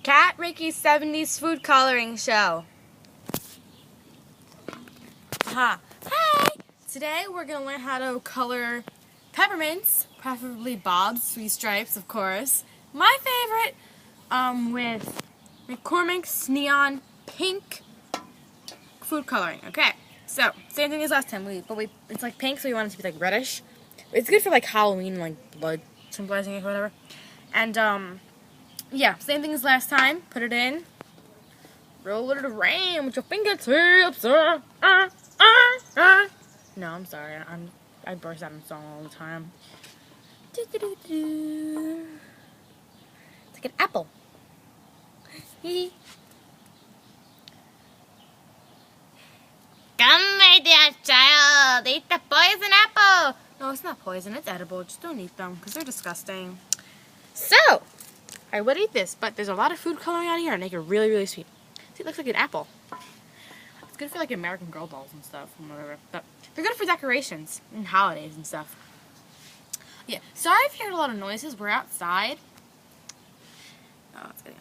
Cat Ricky's 70s food coloring show. Hi! Today we're going to learn how to color peppermints, preferably Bob's Three Stripes, of course. My favorite, with McCormick's Neon Pink food coloring. Okay, so same thing as last time, but it's like pink, so we want it to be like reddish. It's good for like Halloween, like blood symbolizing it or whatever. And yeah, same thing as last time. Put it in. Roll it around with your fingertips. No, I'm sorry. I burst out in song all the time. It's like an apple. Come, my dear child, eat the poison apple. No, it's not poison. It's edible. Just don't eat them because they're disgusting. So, I would eat this, but there's a lot of food coloring on here and make it really, really sweet. See, it looks like an apple. It's good for like American Girl dolls and stuff and whatever. But they're good for decorations and holidays and stuff. Yeah, sorry if you heard a lot of noises. We're outside. Oh, it's getting